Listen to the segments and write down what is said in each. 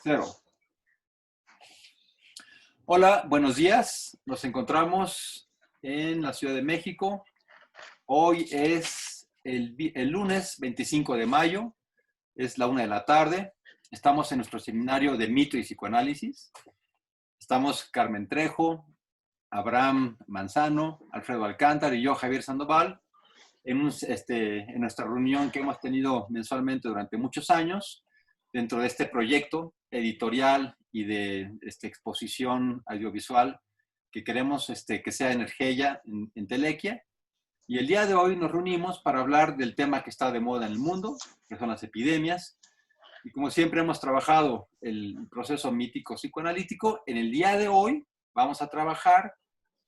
Cero. Hola, buenos días. Nos encontramos en la Ciudad de México. Hoy es el lunes 25 de mayo. Es la 1 de la tarde. Estamos en nuestro seminario de mito y psicoanálisis. Estamos Carmen Trejo, Abraham Manzano, Alfredo Alcántar y yo, Javier Sandoval, en nuestra reunión que hemos tenido mensualmente durante muchos años dentro de este proyecto editorial y de exposición audiovisual que queremos que sea Energeia en Telequia. Y el día de hoy nos reunimos para hablar del tema que está de moda en el mundo, que son las epidemias. Y como siempre hemos trabajado el proceso mítico psicoanalítico, en el día de hoy vamos a trabajar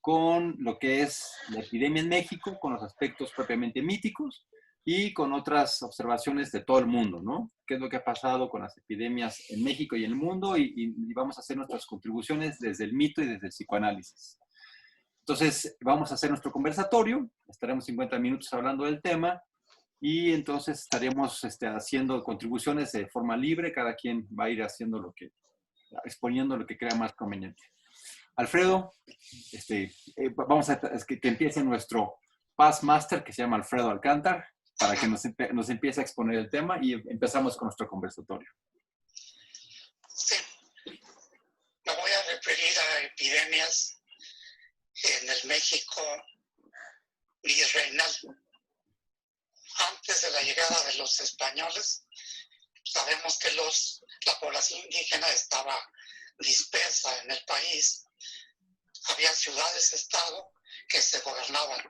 con lo que es la epidemia en México, con los aspectos propiamente míticos y con otras observaciones de todo el mundo, ¿no? ¿Qué es lo que ha pasado con las epidemias en México y en el mundo? Y vamos a hacer nuestras contribuciones desde el mito y desde el psicoanálisis. Entonces, vamos a hacer nuestro conversatorio, estaremos 50 minutos hablando del tema y entonces estaremos haciendo contribuciones de forma libre, cada quien va a ir haciendo exponiendo lo que crea más conveniente. Alfredo, vamos a que empiece nuestro Past Master, que se llama Alfredo Alcántar, para que nos empiece a exponer el tema y empezamos con nuestro conversatorio. Sí, me voy a referir a epidemias en el México virreinal. Antes de la llegada de los españoles, sabemos que la población indígena estaba dispersa en el país. Había ciudades-estado que se gobernaban.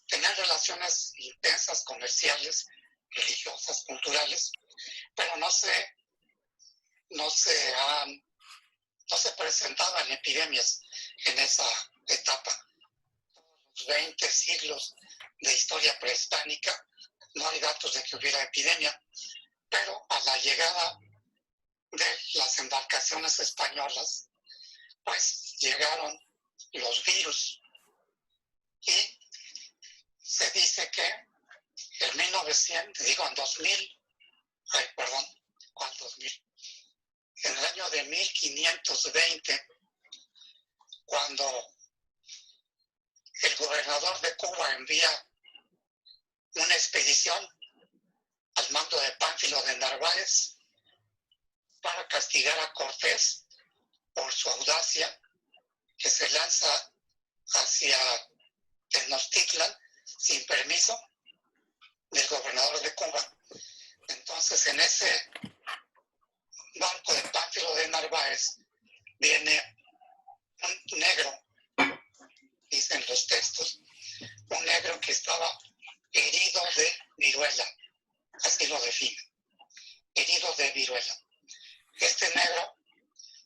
Tenían relaciones intensas, comerciales, religiosas, culturales, pero no se presentaban epidemias en esa etapa. Los 20 siglos de historia prehispánica no hay datos de que hubiera epidemia, pero a la llegada de las embarcaciones españolas, pues llegaron los virus. Y se dice que en 2000, en el año de 1520, cuando el gobernador de Cuba envía una expedición al mando de Pánfilo de Narváez para castigar a Cortés por su audacia, que se lanza hacia Tenochtitlan sin permiso del gobernador de Cuba. Entonces, en ese barco de Pánfilo de Narváez viene un negro, dicen los textos, un negro que estaba herido de viruela, así lo define, herido de viruela. Este negro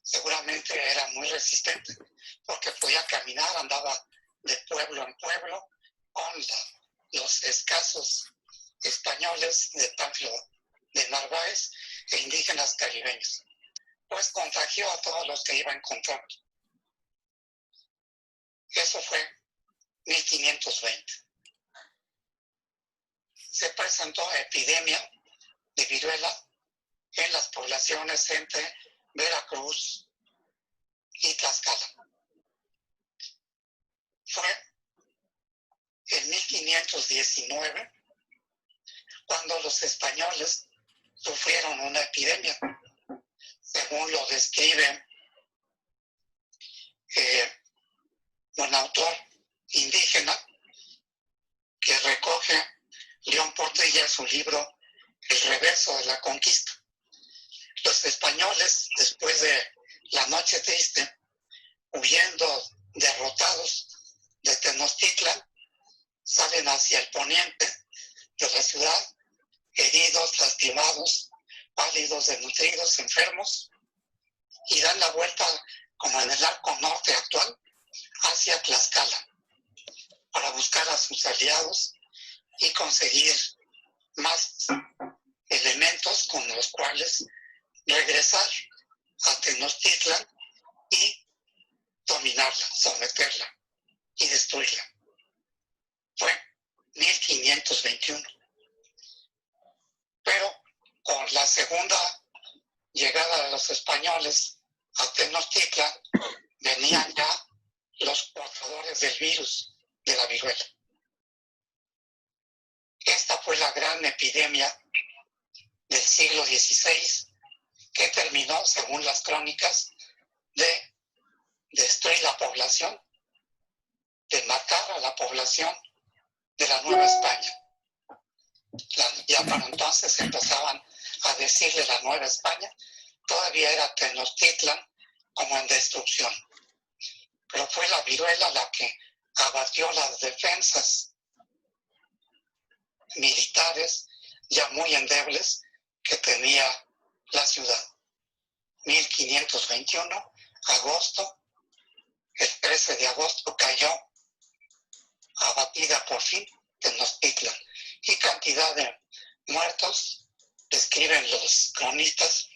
seguramente era muy resistente porque podía caminar, andaba de pueblo en pueblo con los escasos españoles de Pánfilo de Narváez e indígenas caribeños. Pues contagió a todos los que iba encontrando. Eso fue 1520. Se presentó epidemia de viruela en las poblaciones entre Veracruz y Tlaxcala. Fue en 1519 cuando los españoles sufrieron una epidemia, según lo describe un autor indígena que recoge León Portilla en su libro El reverso de la conquista. Los españoles, después de la noche triste, huyendo derrotados de Tenochtitlan, salen hacia el poniente de la ciudad, heridos, lastimados, pálidos, desnutridos, enfermos, y dan la vuelta, como en el arco norte actual, hacia Tlaxcala, para buscar a sus aliados y conseguir más elementos con los cuales regresar a Tenochtitlan y dominarla, someterla y destruirla. Fue 1521. Pero con la segunda llegada los españoles a Tenochtitlan, venían ya los portadores del virus de la viruela. Esta fue la gran epidemia del siglo XVI que terminó, según las crónicas, de destruir la población, de matar a la población de la Nueva España. Ya para entonces empezaban a decirle la Nueva España, todavía era Tenochtitlan como en destrucción. Pero fue la viruela la que abatió las defensas militares ya muy endebles que tenía la ciudad. 1521, agosto, el 13 de agosto cayó abatida por fin Tenochtitlan, y cantidad de muertos describen los cronistas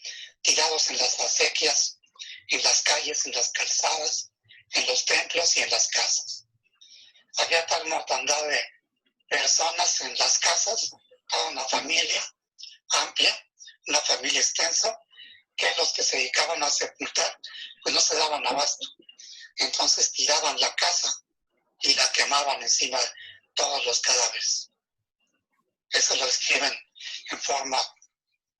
tirados en las acequias, en las calles, en las calzadas, en los templos y en las casas. Había tal mortandad de personas en las casas, toda una familia amplia, una familia extensa, que los que se dedicaban a sepultar pues no se daban abasto. Entonces tiraban la casa y la quemaban encima de todos los cadáveres. Eso lo escriben en forma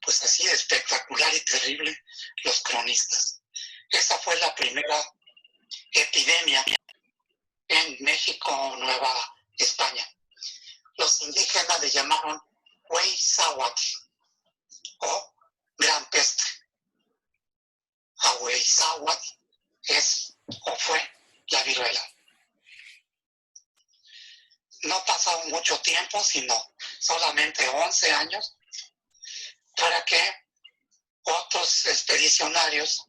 pues así espectacular y terrible los cronistas. Esa fue la primera epidemia en México, Nueva España. Los indígenas le llamaron Hueyzáhuatl o Gran Peste. Hueyzáhuatl es o fue la viruela. No pasó mucho tiempo, sino solamente 11 años, para que otros expedicionarios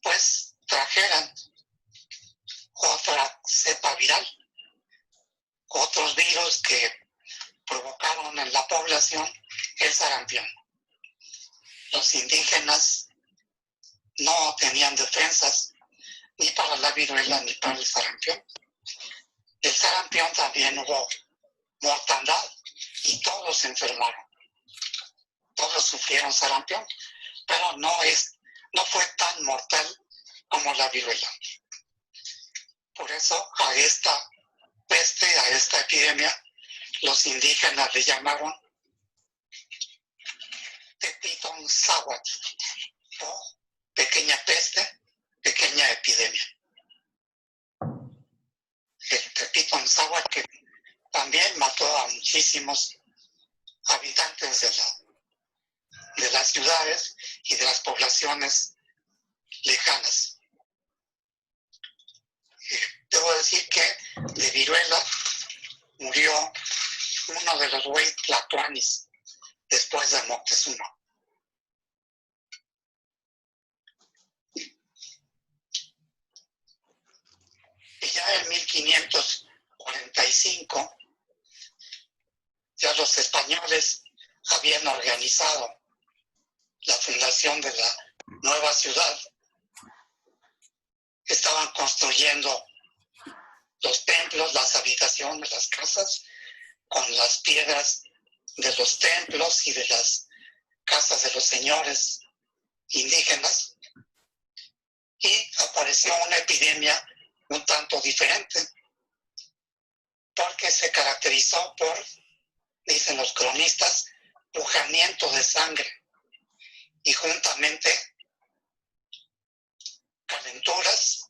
pues trajeran otra cepa viral, otros virus que provocaron en la población el sarampión. Los indígenas no tenían defensas ni para la viruela ni para el sarampión. Del sarampión también hubo mortandad y todos se enfermaron. Todos sufrieron sarampión, pero no fue tan mortal como la viruela. Por eso a esta peste, a esta epidemia, los indígenas le llamaron Tepitonzáhuatl, o pequeña peste, pequeña epidemia. El Tepitonzáhuatl que también mató a muchísimos habitantes de las ciudades y de las poblaciones lejanas. Debo decir que de viruela murió uno de los Hueytlacuanis después de Moctezuma. Y ya en 1545, ya los españoles habían organizado la fundación de la nueva ciudad. Estaban construyendo los templos, las habitaciones, las casas, con las piedras de los templos y de las casas de los señores indígenas. Y apareció una epidemia un tanto diferente, porque se caracterizó por, dicen los cronistas, pujamiento de sangre y juntamente calenturas,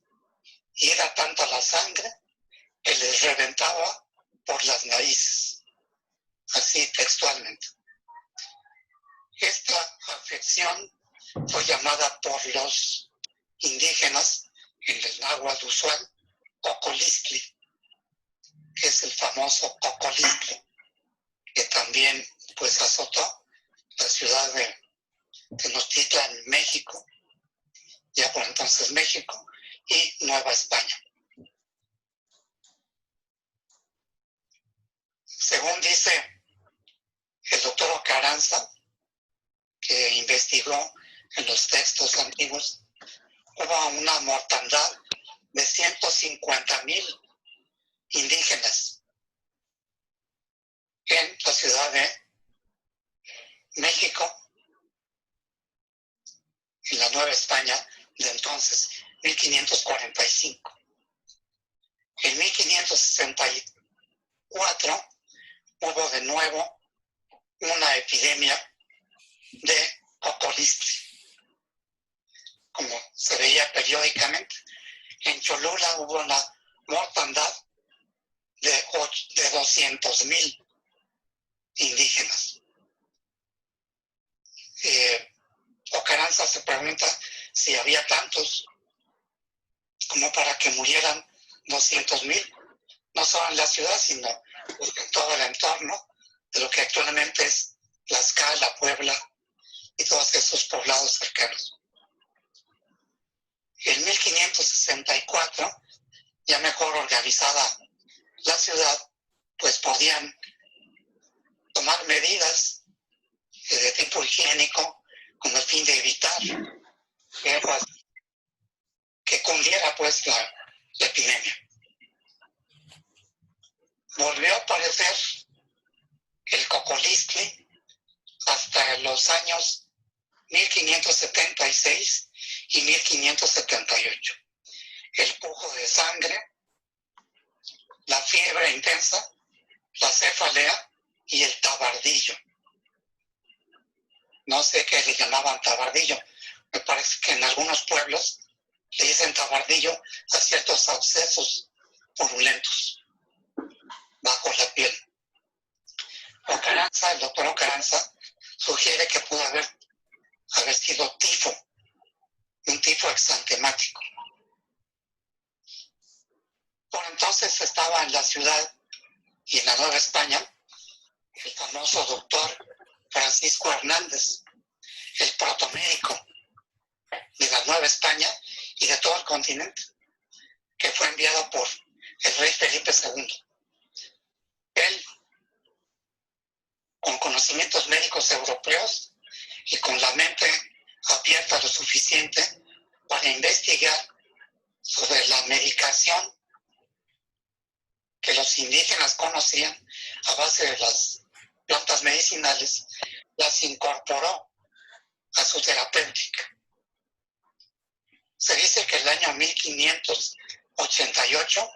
y era tanta la sangre que les reventaba por las narices, así textualmente. Esta afección fue llamada por los indígenas en el náhuatl usual Cocoliscli, que es el famoso Cocoliscli, que también pues azotó la ciudad de Tenochtitlan, México, ya por entonces México, y Nueva España. Según dice el doctor Ocaranza, que investigó en los textos antiguos, hubo una mortandad de 150,000 indígenas en la Ciudad de México en la Nueva España de entonces, 1545. En 1564 hubo de nuevo una epidemia de cocolistli, como se veía periódicamente. En Cholula hubo una mortandad de 200,000 indígenas. Ocaranza se pregunta si había tantos como para que murieran 200,000, no solo en la ciudad, sino en todo el entorno de lo que actualmente es Tlaxcala, Puebla y todos esos poblados cercanos. En 1564, ya mejor organizada la ciudad, pues podían tomar medidas de tipo higiénico con el fin de evitar que cundiera pues la epidemia. Volvió a aparecer el cocolistli hasta los años 1576 y 1578. El pujo de sangre, la fiebre intensa, la cefalea y el tabardillo. No sé qué le llamaban tabardillo. Me parece que en algunos pueblos le dicen tabardillo a ciertos abscesos purulentos bajo la piel. El doctor Ocaranza sugiere que pudo haber sido tifo, un tifo exantemático. Por entonces estaba en la ciudad y en la Nueva España el famoso doctor Francisco Hernández, el protomédico de la Nueva España y de todo el continente, que fue enviado por el rey Felipe II. Él, con conocimientos médicos europeos y con la mente abierta lo suficiente para investigar sobre la medicación que los indígenas conocían a base de las plantas medicinales, las incorporó a su terapéutica. Se dice que el año 1588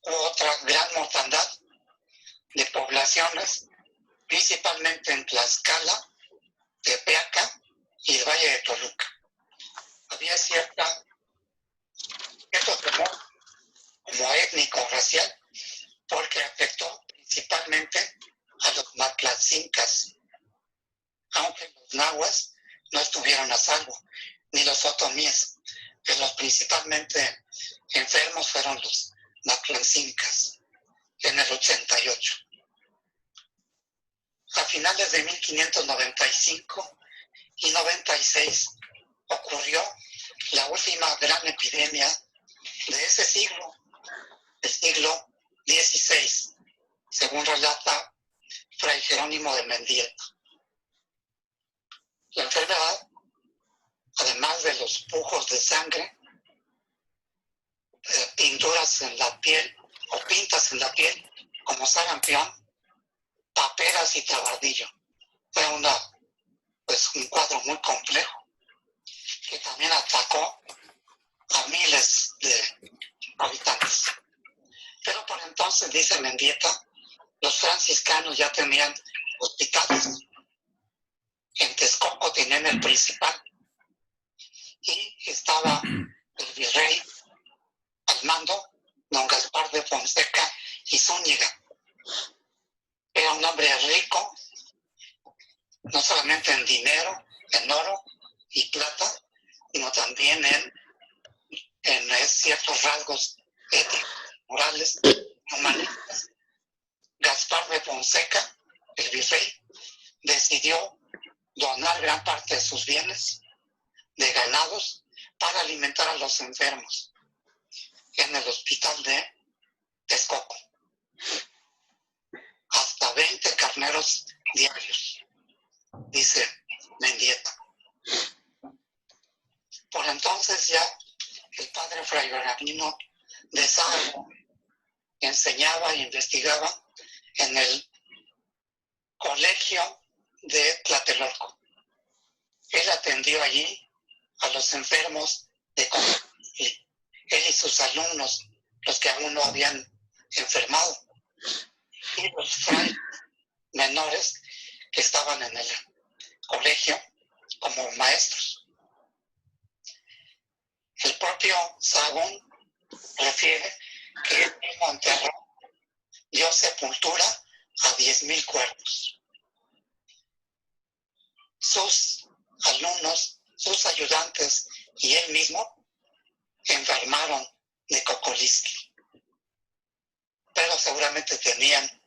hubo otra gran mortandad de poblaciones, principalmente en Tlaxcala, Tepeaca y el Valle de Toluca. Había cierto temor como étnico racial, porque afectó principalmente a los matlacincas, aunque los nahuas no estuvieron a salvo, ni los otomíes, pero los principalmente enfermos fueron los matlacincas en el 88. A finales de 1595 y 96 ocurrió la última gran epidemia de ese siglo, el siglo XVI, según relata Fray Jerónimo de Mendieta. La enfermedad, además de los pujos de sangre, pinturas en la piel o pintas en la piel, como sarampión, paperas y tabardillo. Fue un cuadro muy complejo que también atacó a miles de habitantes. Pero por entonces, dice Mendieta, los franciscanos ya tenían hospitales. En Texcoco tenían el principal y estaba el virrey al mando, don Gaspar de Fonseca y Zúñiga. Era un hombre rico, no solamente en dinero, en oro y plata, sino también en ciertos rasgos éticos, morales, humanistas. Gaspar de Fonseca, el virrey, decidió donar gran parte de sus bienes de ganados para alimentar a los enfermos en el hospital de Texcoco. Hasta 20 carneros diarios, dice Mendieta. Por entonces ya el padre Fray Bernardino de Sáenz enseñaba e investigaba en el colegio de Tlatelolco. Él atendió allí a los enfermos de COVID, él y sus alumnos, los que aún no habían enfermado, y los frailes menores que estaban en el colegio como maestros. El propio Sahagún refiere que él mismo enterró, dio sepultura a 10,000 cuerpos. Sus alumnos, sus ayudantes y él mismo enfermaron de Cocolizqui, pero seguramente tenían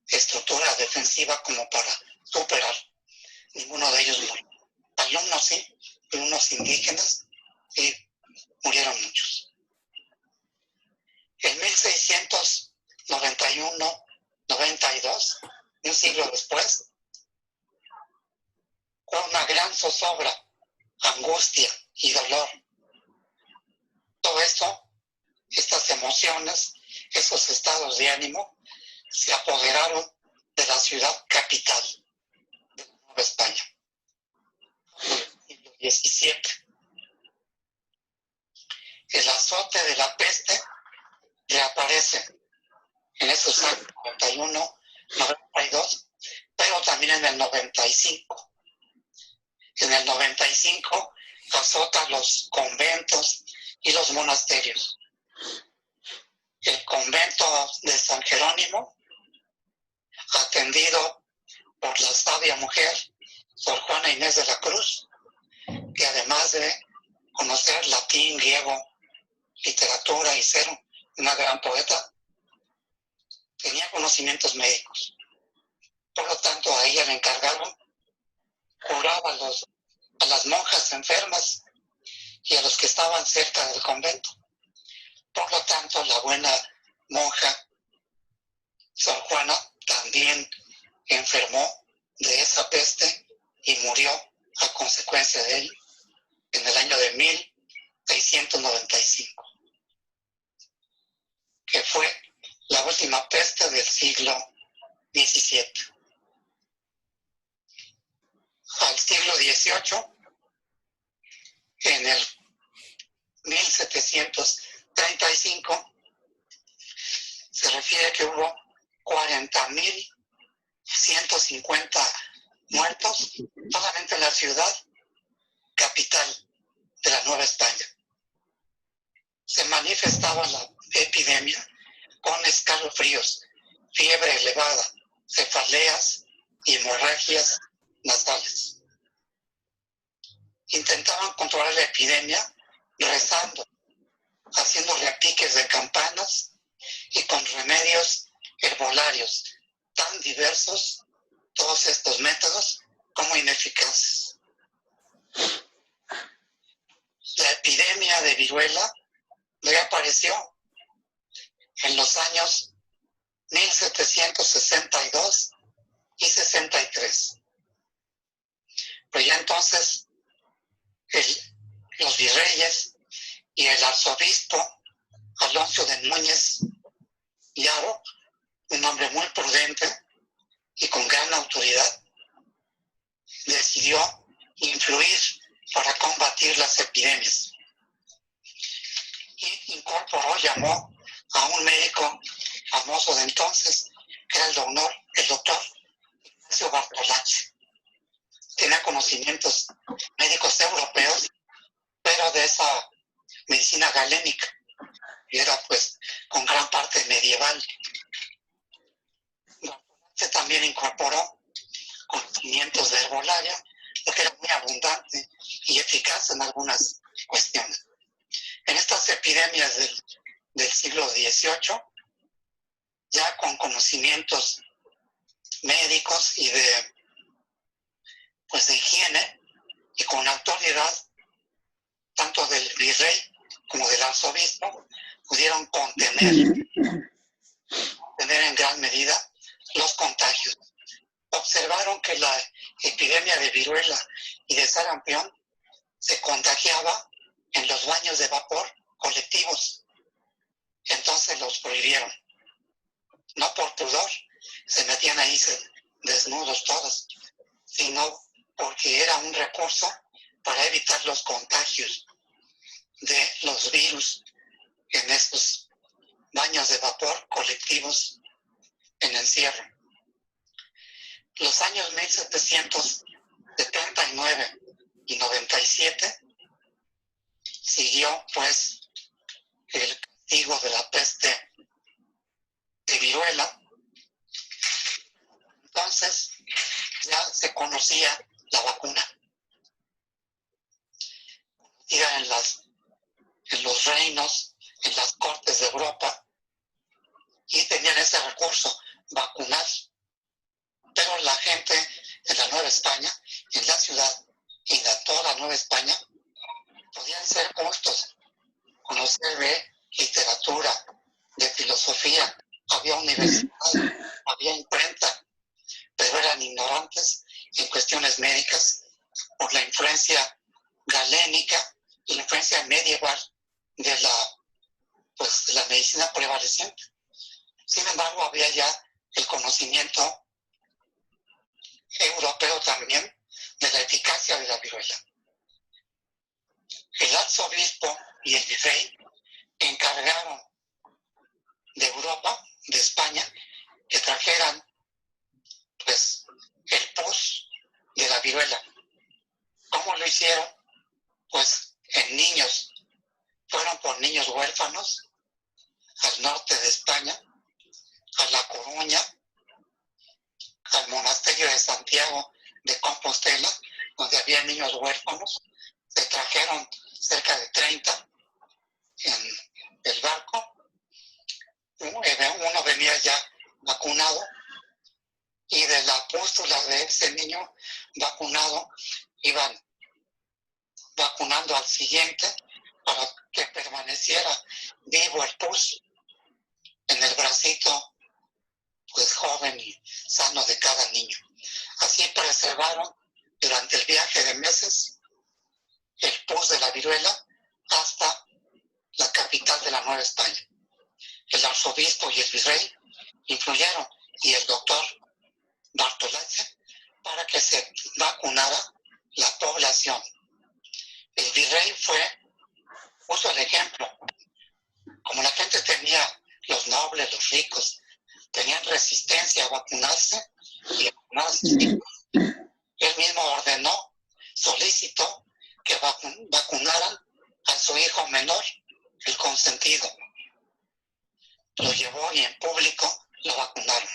estructura defensiva como para superar. Ninguno de ellos murió. Alumnos sí, alumnos indígenas, y murieron muchos. En 1691-92, un siglo después, fue una gran zozobra, angustia y dolor. Todo esto, estas emociones, esos estados de ánimo, se apoderaron de la ciudad capital de Nueva España, en el siglo XVII. El azote de la peste reaparece en esos años 91, 92, pero también en el 95. En el 95 azota los conventos y los monasterios. El convento de San Jerónimo, atendido por la sabia mujer, Sor Juana Inés de la Cruz, que además de conocer latín, griego, literatura y ser una gran poeta, tenía conocimientos médicos. Por lo tanto, a ella le encargaron curar a las monjas enfermas y a los que estaban cerca del convento. Por lo tanto, la buena monja Sor Juana también enfermó de esa peste y murió a consecuencia de ello en el año de 1695, que fue la última peste del siglo XVII. Al siglo XVIII, en el 1735, se refiere que hubo 40,150 muertos solamente en la ciudad capital de la Nueva España. Se manifestaba la epidemia con escalofríos, fiebre elevada, cefaleas y hemorragias nasales. Intentaban controlar la epidemia rezando, haciendo repiques de campanas y con remedios herbolarios tan diversos, todos estos métodos, como ineficaces. La epidemia de viruela reapareció en los años 1762 y 63. Pero ya entonces los virreyes y el arzobispo Alonso de Núñez y Haro, un hombre muy prudente y con gran autoridad, decidió influir para combatir las epidemias. Y incorporó, llamó a un médico famoso de entonces, que era el doctor Ignacio Bartolacci. Tenía conocimientos médicos europeos, pero de esa medicina galénica, y era pues con gran parte medieval. Se también incorporó conocimientos de herbolaria, porque era muy abundante y eficaz en algunas cuestiones. En estas epidemias del siglo XVIII, ya con conocimientos médicos y de higiene, y con autoridad tanto del virrey como del arzobispo, pudieron contener en gran medida los contagios. Observaron que la epidemia de viruela y de sarampión se contagiaba en los baños de vapor colectivos. Entonces los prohibieron. No por pudor, se metían ahí desnudos todos, sino porque era un recurso para evitar los contagios de los virus en estos baños de vapor colectivos en encierro. Los años 1779 y 97 siguió pues el castigo de la peste de viruela. Entonces ya se conocía la vacuna. Ya en los reinos, en las cortes de Europa, y tenían ese recurso, vacunar. Pero la gente en la Nueva España, en la ciudad y en toda la Nueva España, podían ser justos, conocer de literatura, de filosofía, había universidad, había imprenta, pero eran ignorantes en cuestiones médicas por la influencia galénica y la influencia medieval de la medicina prevaleciente. Sin embargo, había ya el conocimiento europeo también de la eficacia de la viruela. El arzobispo y el virrey encargaron de Europa, de España, que trajeran pues el pus de la viruela. ¿Cómo lo hicieron? Pues en niños. Fueron por niños huérfanos al norte de España, a La Coruña, al monasterio de Santiago de Compostela, donde había niños huérfanos. Se trajeron cerca de 30 en el barco. Uno venía ya vacunado y de la pústula de ese niño vacunado iban vacunando al siguiente para que permaneciera vivo el pus en el bracito pues joven y sano de cada niño. Así preservaron durante el viaje de meses el pus de la viruela hasta la capital de la Nueva España. El arzobispo y el virrey influyeron y el doctor Bartolazzi para que se vacunara la población. El virrey puso el ejemplo. Como la gente los nobles, los ricos, tenían resistencia a vacunarse y él mismo ordenó, solicitó que vacunaran a su hijo menor, el consentido. Lo llevó y en público lo vacunaron.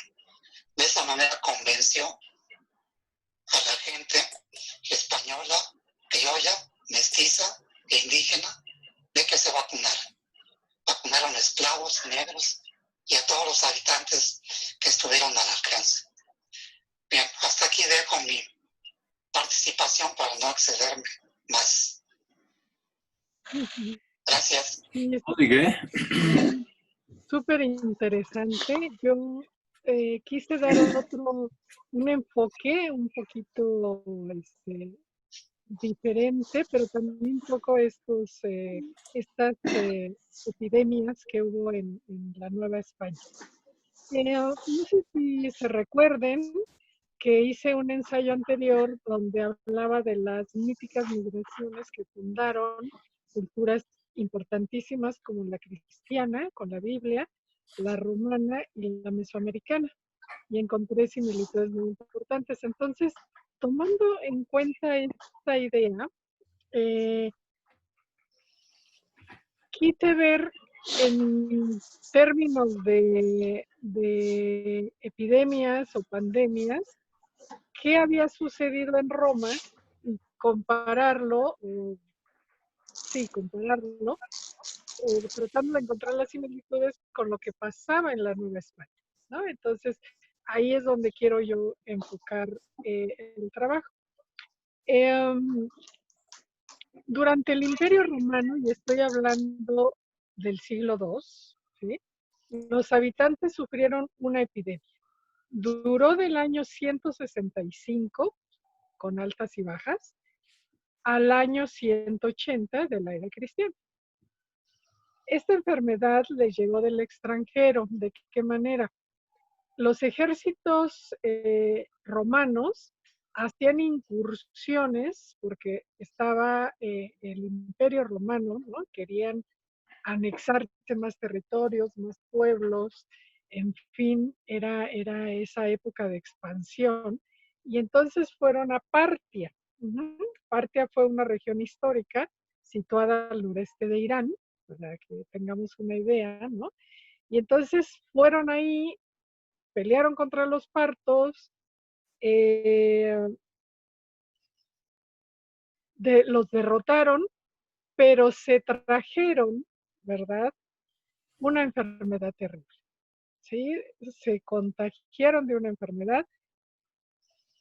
De esa manera convenció a la gente española, criolla, mestiza e indígena de que se vacunaran. Vacunaron esclavos, negros y a todos los habitantes que estuvieron al alcance. Bien, hasta aquí dejo mi participación para no excederme más. Gracias. ¿Qué? Súper interesante. Yo quise dar un enfoque un poquito diferente, pero también un poco estas epidemias que hubo en la Nueva España. No sé si se recuerden que hice un ensayo anterior donde hablaba de las míticas migraciones que fundaron culturas importantísimas como la cristiana, con la Biblia, la romana y la mesoamericana. Y encontré similitudes muy importantes. Entonces, tomando en cuenta esta idea, quise ver en términos de epidemias o pandemias, qué había sucedido en Roma y compararlo, tratando de encontrar las similitudes con lo que pasaba en la Nueva España, ¿no? Entonces, ahí es donde quiero yo enfocar el trabajo. Durante el Imperio Romano, y estoy hablando del siglo II, ¿sí? Los habitantes sufrieron una epidemia. Duró del año 165, con altas y bajas, al año 180 de la era cristiana. Esta enfermedad les llegó del extranjero. ¿De qué manera? Los ejércitos romanos hacían incursiones porque estaba el Imperio Romano, ¿no? Querían anexarse más territorios, más pueblos, en fin, era esa época de expansión. Y entonces fueron a Partia. Partia fue una región histórica situada al noreste de Irán, para que tengamos una idea, ¿no? Y entonces fueron ahí, pelearon contra los partos, los derrotaron, pero se trajeron, ¿verdad? Una enfermedad terrible. ¿Sí? Se contagiaron de una enfermedad.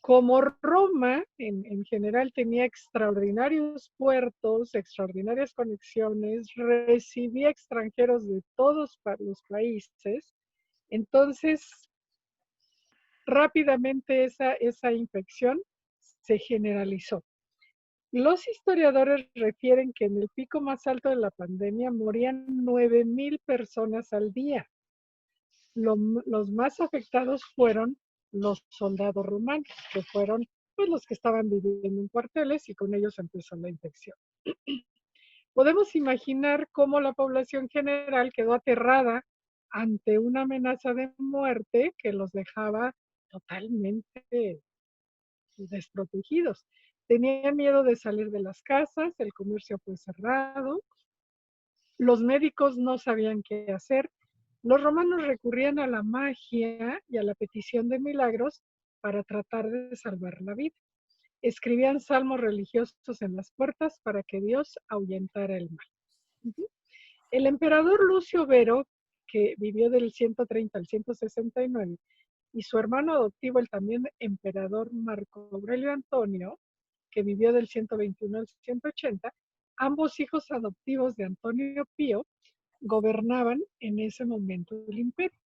Como Roma en general tenía extraordinarios puertos, extraordinarias conexiones, recibía extranjeros de todos los países, entonces rápidamente esa infección se generalizó. Los historiadores refieren que en el pico más alto de la pandemia morían 9,000 personas al día. Los más afectados fueron los soldados romanos, que fueron pues, los que estaban viviendo en cuarteles y con ellos empezó la infección. Podemos imaginar cómo la población general quedó aterrada ante una amenaza de muerte que los dejaba totalmente desprotegidos. Tenían miedo de salir de las casas, el comercio fue cerrado, los médicos no sabían qué hacer. Los romanos recurrían a la magia y a la petición de milagros para tratar de salvar la vida. Escribían salmos religiosos en las puertas para que Dios ahuyentara el mal. El emperador Lucio Vero, que vivió del 130 al 169, y su hermano adoptivo, el también emperador Marco Aurelio Antonio, que vivió del 121 al 180, ambos hijos adoptivos de Antonio Pío, gobernaban en ese momento el imperio.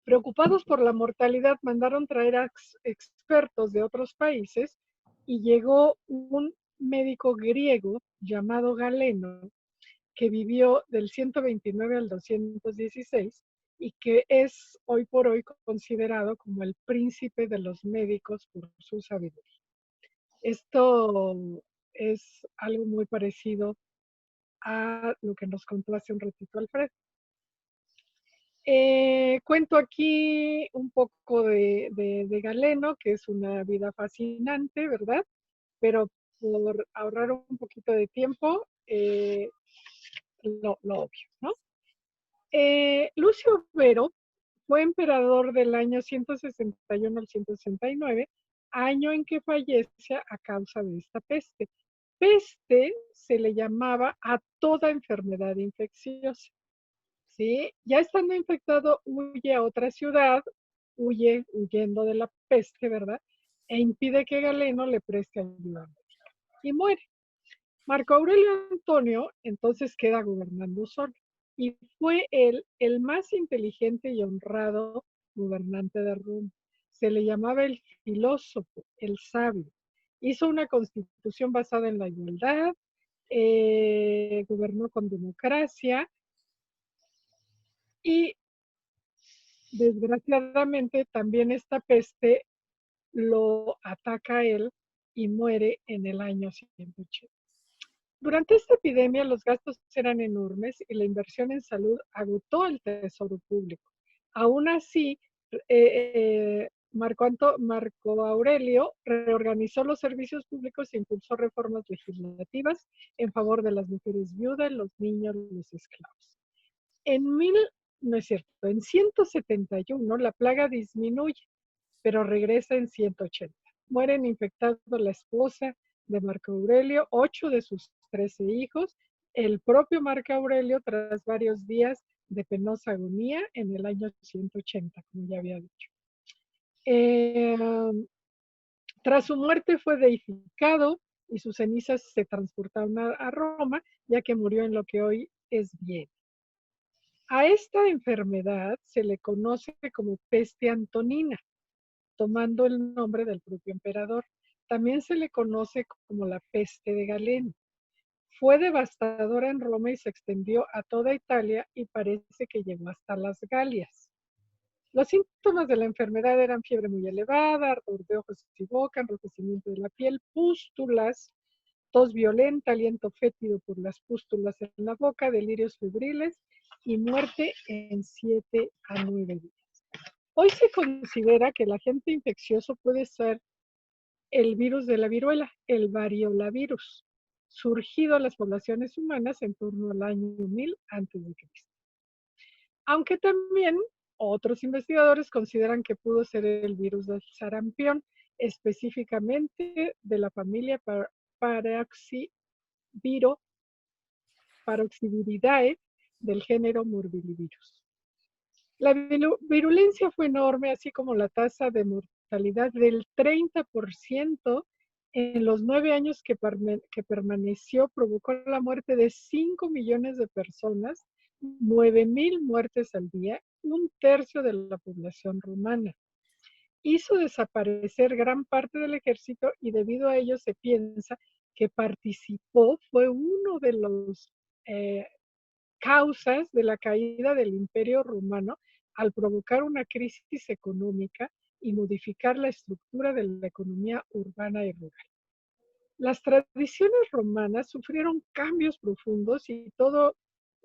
Preocupados por la mortalidad, mandaron traer a expertos de otros países y llegó un médico griego llamado Galeno, que vivió del 129 al 216 y que es hoy por hoy considerado como el príncipe de los médicos por su sabiduría. Esto es algo muy parecido a lo que nos contó hace un ratito Alfredo. Cuento aquí un poco de Galeno, que es una vida fascinante, ¿verdad? Pero por ahorrar un poquito de tiempo, lo obvio, ¿no? Lucio Vero fue emperador del año 161 al 169, año en que fallece a causa de esta peste. Peste se le llamaba a toda enfermedad infecciosa. ¿Sí? Ya estando infectado, huye a otra ciudad, huyendo de la peste, ¿verdad? E impide que Galeno le preste ayuda y muere. Marco Aurelio Antonio entonces queda gobernando solo y fue él el más inteligente y honrado gobernante de Roma. Se le llamaba el filósofo, el sabio. Hizo una constitución basada en la igualdad, gobernó con democracia y desgraciadamente también esta peste lo ataca a él y muere en el año 180. Durante esta epidemia los gastos eran enormes y la inversión en salud agotó el tesoro público. Aún así, Marco Aurelio reorganizó los servicios públicos e impulsó reformas legislativas en favor de las mujeres viudas, los niños, los esclavos. No es cierto, en 171 la plaga disminuye, pero regresa en 180. Mueren infectados la esposa de Marco Aurelio, 8 de sus 13 hijos, el propio Marco Aurelio tras varios días de penosa agonía en el año 180, como ya había dicho. Tras su muerte fue deificado y sus cenizas se transportaron a Roma, ya que murió en lo que hoy es Viena. A esta enfermedad se le conoce como peste antonina, tomando el nombre del propio emperador. También se le conoce como la peste de Galeno. Fue devastadora en Roma y se extendió a toda Italia y parece que llegó hasta las Galias. Los síntomas de la enfermedad eran fiebre muy elevada, ardor de ojos y boca, enrojecimiento de la piel, pústulas, tos violenta, aliento fétido por las pústulas en la boca, delirios febriles y muerte en 7 a 9 días. Hoy se considera que el agente infeccioso puede ser el virus de la viruela, el variolavirus, surgido en las poblaciones humanas en torno al año 1000 a.C. Aunque también otros investigadores consideran que pudo ser el virus del sarampión, específicamente de la familia Paroxiviridae del género Morbillivirus. La virulencia fue enorme, así como la tasa de mortalidad del 30% en los 9 años que permaneció, provocó la muerte de 5 millones de personas, 9,000 muertes al día, un tercio de la población romana. Hizo desaparecer gran parte del ejército y debido a ello se piensa que fue uno de los causas de la caída del Imperio Romano al provocar una crisis económica y modificar la estructura de la economía urbana y rural. Las tradiciones romanas sufrieron cambios profundos y todo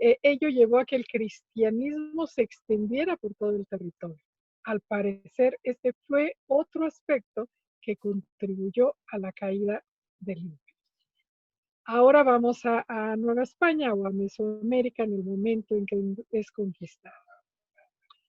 ello llevó a que el cristianismo se extendiera por todo el territorio. Al parecer, este fue otro aspecto que contribuyó a la caída del imperio. Ahora vamos a Nueva España o a Mesoamérica en el momento en que es conquistada.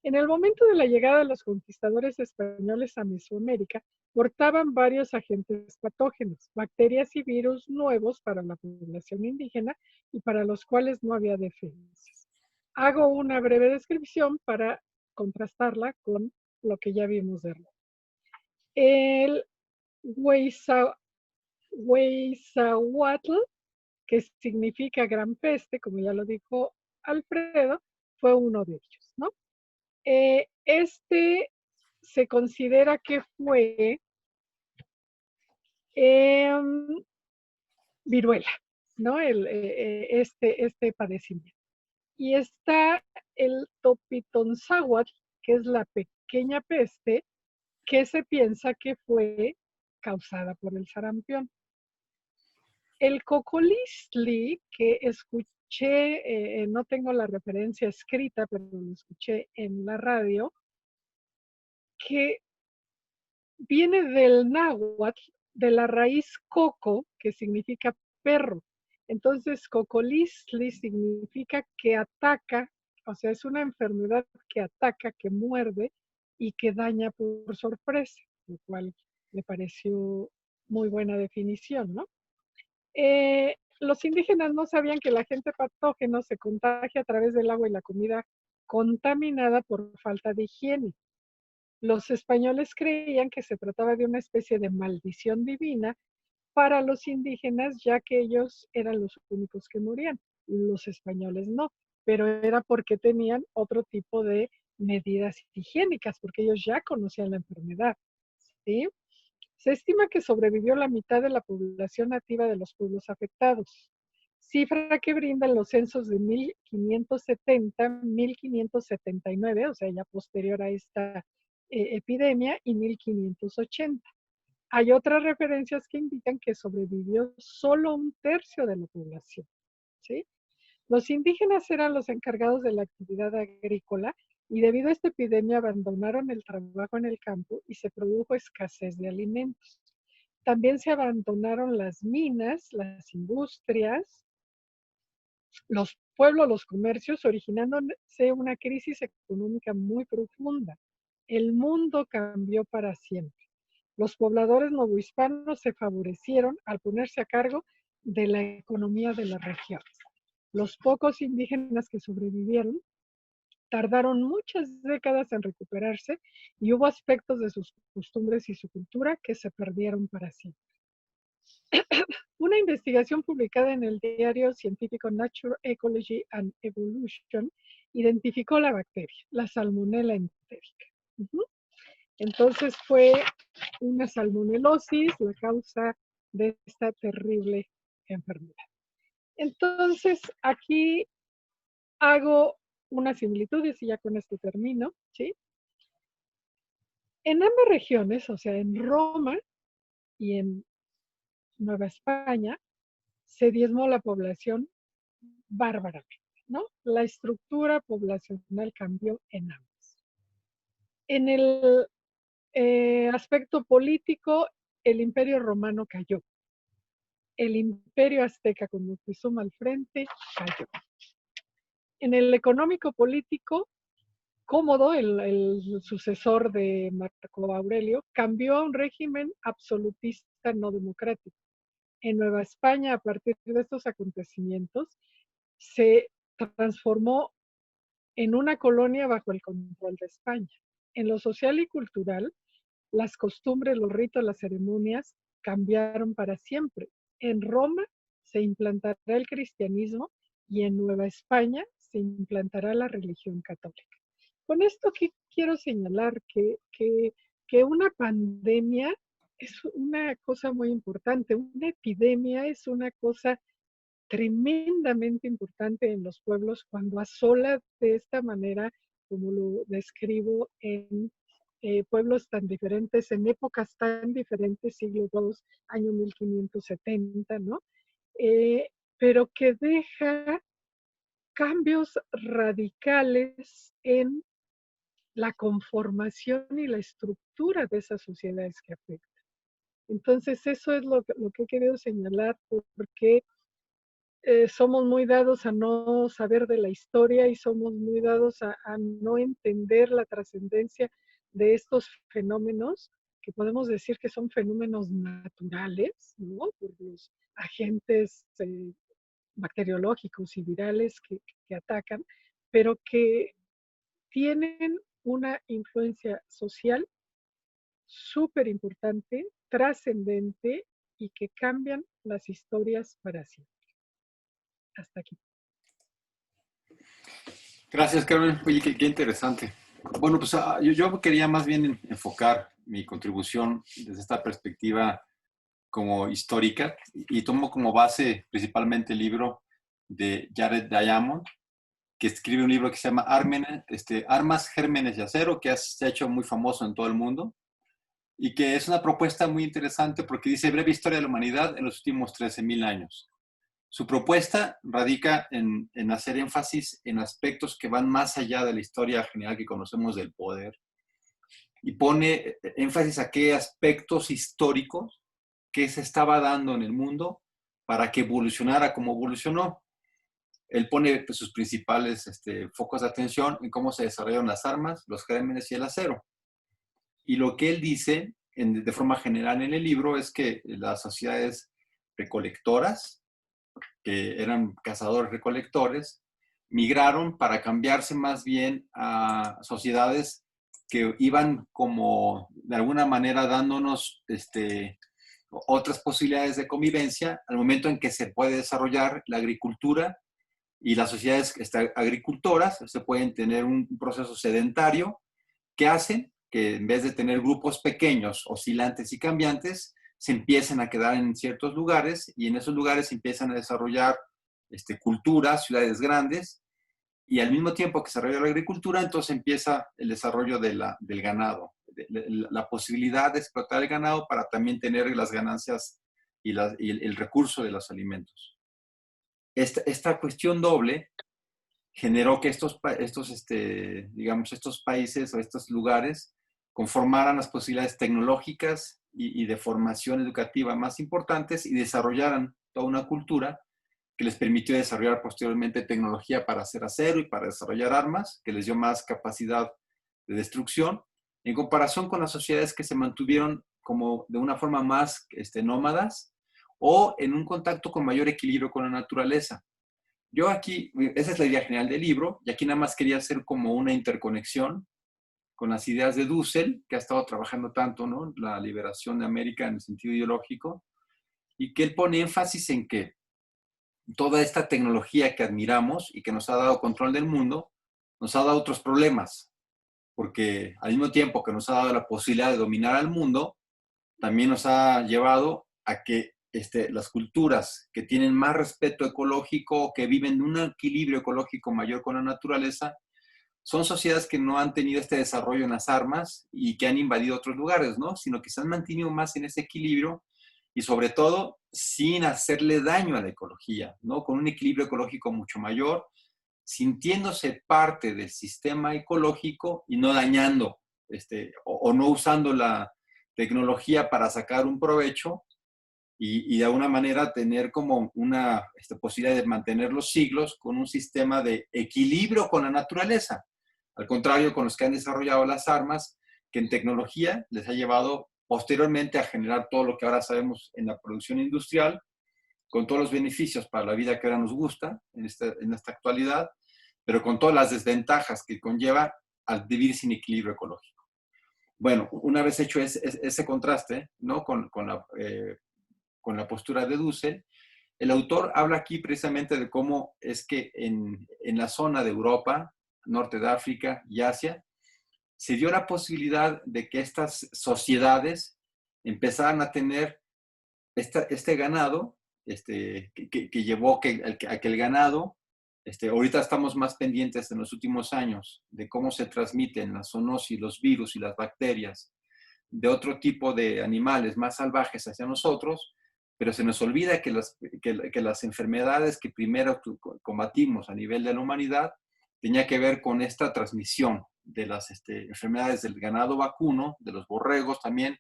En el momento de la llegada de los conquistadores españoles a Mesoamérica, portaban varios agentes patógenos, bacterias y virus nuevos para la población indígena y para los cuales no había defensas. Hago una breve descripción para contrastarla con lo que ya vimos de Roma. El Huizahuatl, que significa gran peste, como ya lo dijo Alfredo, fue uno de ellos, ¿no? Este se considera que fue viruela, ¿no? Este padecimiento. Y está el topitonzáhuatl, que es la pequeña peste, que se piensa que fue causada por el sarampión. El cocoliztli, que escuché, no tengo la referencia escrita, pero lo escuché en la radio, que viene del náhuatl, de la raíz coco, que significa perro. Entonces, cocoliztli significa que ataca, o sea, es una enfermedad que ataca, que muerde y que daña por sorpresa, lo cual me pareció muy buena definición, ¿no? Los indígenas no sabían que el agente patógeno se contagia a través del agua y la comida contaminada por falta de higiene. Los españoles creían que se trataba de una especie de maldición divina para los indígenas, ya que ellos eran los únicos que morían. Los españoles no, pero era porque tenían otro tipo de medidas higiénicas, porque ellos ya conocían la enfermedad, ¿sí? Se estima que sobrevivió la mitad de la población nativa de los pueblos afectados, cifra que brindan los censos de 1570, 1579, o sea, ya posterior a esta epidemia, y 1580. Hay otras referencias que indican que sobrevivió solo un tercio de la población, ¿sí? Los indígenas eran los encargados de la actividad agrícola y debido a esta epidemia abandonaron el trabajo en el campo y se produjo escasez de alimentos. También se abandonaron las minas, las industrias, los pueblos, los comercios, originándose una crisis económica muy profunda. El mundo cambió para siempre. Los pobladores novohispanos se favorecieron al ponerse a cargo de la economía de las regiones. Los pocos indígenas que sobrevivieron tardaron muchas décadas en recuperarse y hubo aspectos de sus costumbres y su cultura que se perdieron para siempre. Una investigación publicada en el diario científico Nature Ecology and Evolution identificó la bacteria, la Salmonella enterica. Entonces fue una salmonelosis la causa de esta terrible enfermedad. Entonces aquí hago unas similitudes y ya con esto termino, ¿sí? En ambas regiones, o sea, en Roma y en Nueva España, se diezmó la población bárbaramente, ¿no? La estructura poblacional cambió en ambas. En el aspecto político, el Imperio Romano cayó. El Imperio Azteca, con Moctezuma al frente, cayó. En el económico político, Cómodo, el sucesor de Marco Aurelio, cambió a un régimen absolutista no democrático. En Nueva España, a partir de estos acontecimientos, se transformó en una colonia bajo el control de España. En lo social y cultural, las costumbres, los ritos, las ceremonias cambiaron para siempre. En Roma se implantará el cristianismo y en Nueva España se implantará la religión católica. Con esto quiero señalar que una pandemia es una cosa muy importante, una epidemia es una cosa tremendamente importante en los pueblos cuando asola de esta manera, como lo describo en pueblos tan diferentes, en épocas tan diferentes, siglo II, año 1570, ¿no? Eh, pero que deja cambios radicales en la conformación y la estructura de esas sociedades que afectan. Entonces, eso es lo que he querido señalar, porque somos muy dados a no saber de la historia y somos muy dados a no entender la trascendencia de estos fenómenos, que podemos decir que son fenómenos naturales, ¿no? Por los agentes bacteriológicos y virales que atacan, pero que tienen una influencia social súper importante, trascendente y que cambian las historias para siempre. Hasta aquí. Gracias, Carmen. Oye, qué interesante. Bueno, pues yo quería más bien enfocar mi contribución desde esta perspectiva como histórica y tomo como base principalmente el libro de Jared Diamond, que escribe un libro que se llama Armas, Gérmenes y Acero, que se ha hecho muy famoso en todo el mundo y que es una propuesta muy interesante porque dice breve historia de la humanidad en los últimos 13.000 años. Su propuesta radica en hacer énfasis en aspectos que van más allá de la historia general que conocemos del poder y pone énfasis a qué aspectos históricos que se estaba dando en el mundo para que evolucionara como evolucionó. Él pone pues, sus principales focos de atención en cómo se desarrollaron las armas, los gérmenes y el acero. Y lo que él dice de forma general en el libro es que las sociedades recolectoras, que eran cazadores-recolectores, migraron para cambiarse más bien a sociedades que iban como de alguna manera dándonos otras posibilidades de convivencia al momento en que se puede desarrollar la agricultura y las sociedades agricultoras se pueden tener un proceso sedentario que hacen que en vez de tener grupos pequeños, oscilantes y cambiantes, se empiezan a quedar en ciertos lugares y en esos lugares se empiezan a desarrollar culturas, ciudades grandes y al mismo tiempo que se desarrolla la agricultura, entonces empieza el desarrollo del ganado, la posibilidad de explotar el ganado para también tener las ganancias y el recurso de los alimentos. Esta cuestión doble generó que estos países o estos lugares conformaran las posibilidades tecnológicas y de formación educativa más importantes y desarrollaran toda una cultura que les permitió desarrollar posteriormente tecnología para hacer acero y para desarrollar armas, que les dio más capacidad de destrucción, en comparación con las sociedades que se mantuvieron como de una forma más nómadas o en un contacto con mayor equilibrio con la naturaleza. Yo aquí, esa es la idea general del libro, y aquí nada más quería hacer como una interconexión con las ideas de Dussel, que ha estado trabajando tanto, ¿no? La liberación de América en el sentido ideológico, y que él pone énfasis en que toda esta tecnología que admiramos y que nos ha dado control del mundo, nos ha dado otros problemas, porque al mismo tiempo que nos ha dado la posibilidad de dominar al mundo, también nos ha llevado a que las culturas que tienen más respeto ecológico, que viven en un equilibrio ecológico mayor con la naturaleza, son sociedades que no han tenido este desarrollo en las armas y que han invadido otros lugares, ¿no? Sino que se han mantenido más en ese equilibrio y sobre todo sin hacerle daño a la ecología, ¿no? Con un equilibrio ecológico mucho mayor, sintiéndose parte del sistema ecológico y no dañando, o no usando la tecnología para sacar un provecho y de alguna manera tener como una posibilidad de mantener los siglos con un sistema de equilibrio con la naturaleza. Al contrario, con los que han desarrollado las armas, que en tecnología les ha llevado posteriormente a generar todo lo que ahora sabemos en la producción industrial, con todos los beneficios para la vida que ahora nos gusta en esta actualidad, pero con todas las desventajas que conlleva al vivir sin equilibrio ecológico. Bueno, una vez hecho ese contraste, ¿no? con la postura de Dussel, el autor habla aquí precisamente de cómo es que en la zona de Europa, norte de África y Asia, se dio la posibilidad de que estas sociedades empezaran a tener este ganado, que llevó a que el ganado, ahorita estamos más pendientes en los últimos años de cómo se transmiten la zoonosis, los virus y las bacterias de otro tipo de animales más salvajes hacia nosotros, pero se nos olvida que las enfermedades que primero combatimos a nivel de la humanidad tenía que ver con esta transmisión de las enfermedades del ganado vacuno, de los borregos también,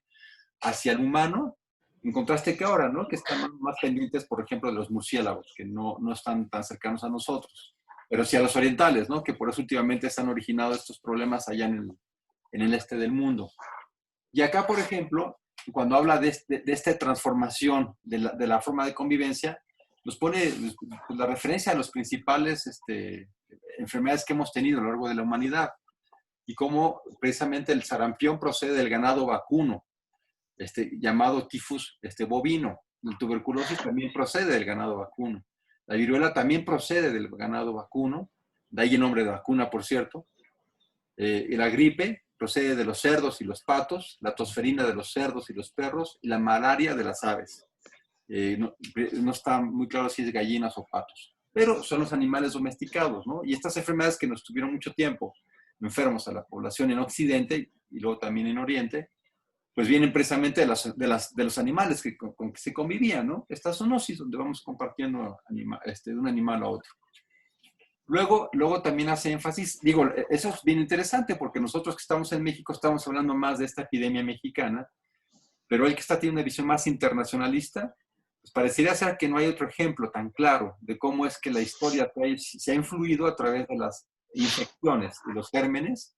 hacia el humano, en contraste que ahora, ¿no? Que están más pendientes, por ejemplo, de los murciélagos, que no están tan cercanos a nosotros, pero sí a los orientales, ¿no? Que por eso últimamente se han originado estos problemas allá en el este del mundo. Y acá, por ejemplo, cuando habla de esta transformación de la forma de convivencia, nos pone la referencia a las principales enfermedades que hemos tenido a lo largo de la humanidad y cómo precisamente el sarampión procede del ganado vacuno, llamado tifus bovino. La tuberculosis también procede del ganado vacuno. La viruela también procede del ganado vacuno, de ahí el nombre de vacuna, por cierto. Y la gripe procede de los cerdos y los patos, la tosferina de los cerdos y los perros, y la malaria de las aves. No está muy claro si es gallinas o patos, pero son los animales domesticados, ¿no? Y estas enfermedades que nos tuvieron mucho tiempo enfermos a la población en Occidente y luego también en Oriente, pues vienen precisamente de los animales con que se convivían, ¿no? Esta zoonosis donde vamos compartiendo de un animal a otro. Luego también hace énfasis, digo, eso es bien interesante porque nosotros que estamos en México estamos hablando más de esta epidemia mexicana, pero él que tiene una visión más internacionalista, pues parecería ser que no hay otro ejemplo tan claro de cómo es que la historia se ha influido a través de las infecciones y los gérmenes,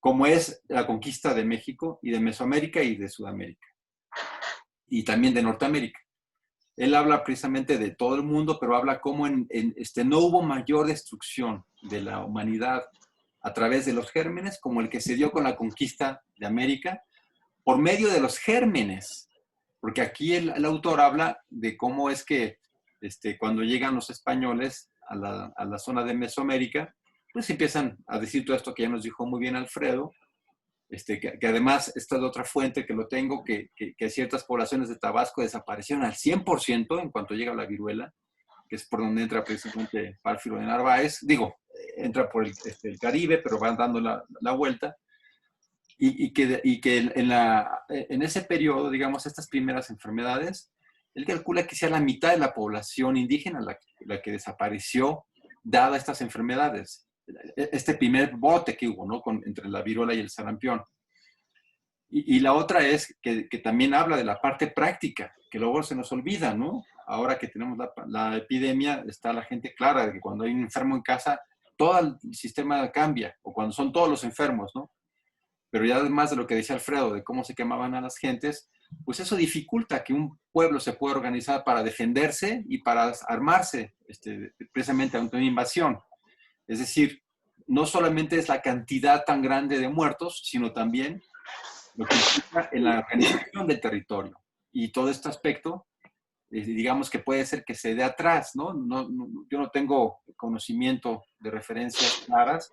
como es la conquista de México y de Mesoamérica y de Sudamérica, y también de Norteamérica. Él habla precisamente de todo el mundo, pero habla cómo no hubo mayor destrucción de la humanidad a través de los gérmenes como el que se dio con la conquista de América, por medio de los gérmenes. Porque aquí el autor habla de cómo es que cuando llegan los españoles a la zona de Mesoamérica, pues empiezan a decir todo esto que ya nos dijo muy bien Alfredo, que además esta es otra fuente que lo tengo, que ciertas poblaciones de Tabasco desaparecieron al 100% en cuanto llega la viruela, que es por donde entra precisamente Pánfilo de Narváez. Digo, entra por el Caribe, pero van dando la vuelta. Y que en ese periodo, digamos, estas primeras enfermedades, él calcula que sea la mitad de la población indígena la que desapareció dada estas enfermedades. Este primer bote que hubo, ¿no? Entre la viruela y el sarampión. Y la otra es que también habla de la parte práctica, que luego se nos olvida, ¿no? Ahora que tenemos la epidemia, está la gente clara de que cuando hay un enfermo en casa, todo el sistema cambia, o cuando son todos los enfermos, ¿no? Pero ya además de lo que decía Alfredo, de cómo se quemaban a las gentes, pues eso dificulta que un pueblo se pueda organizar para defenderse y para armarse precisamente ante una invasión. Es decir, no solamente es la cantidad tan grande de muertos, sino también lo que implica en la organización del territorio. Y todo este aspecto, digamos que puede ser que se dé atrás, ¿no? Yo no tengo conocimiento de referencias claras,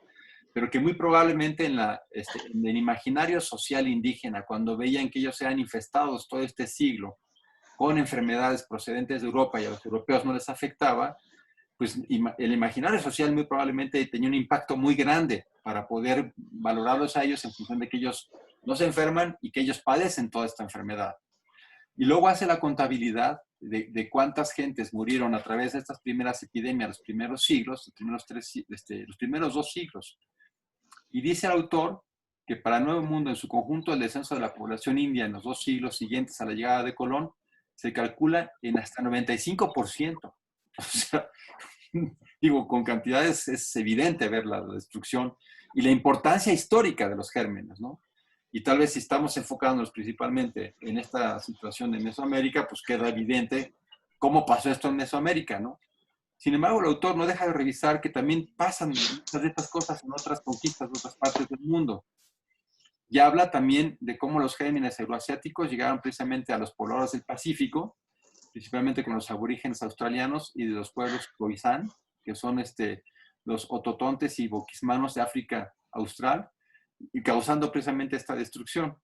pero que muy probablemente en el imaginario social indígena, cuando veían que ellos eran infestados todo este siglo con enfermedades procedentes de Europa y a los europeos no les afectaba, pues el imaginario social muy probablemente tenía un impacto muy grande para poder valorarlos a ellos en función de que ellos no se enferman y que ellos padecen toda esta enfermedad. Y luego hace la contabilidad de cuántas gentes murieron a través de estas primeras epidemias, los primeros siglos, los primeros 2 siglos. Y dice el autor que para el Nuevo Mundo en su conjunto el descenso de la población india en los 2 siglos siguientes a la llegada de Colón se calcula en hasta 95%. O sea, digo, con cantidades es evidente ver la destrucción y la importancia histórica de los gérmenes, ¿no? Y tal vez si estamos enfocándonos principalmente en esta situación de Mesoamérica, pues queda evidente cómo pasó esto en Mesoamérica, ¿no? Sin embargo, el autor no deja de revisar que también pasan muchas de estas cosas en otras conquistas de otras partes del mundo. Y habla también de cómo los gérmenes euroasiáticos llegaron precisamente a los pobladores del Pacífico, principalmente con los aborígenes australianos y de los pueblos Khoisan, que son los ototontes y boquismanos de África Austral, y causando precisamente esta destrucción.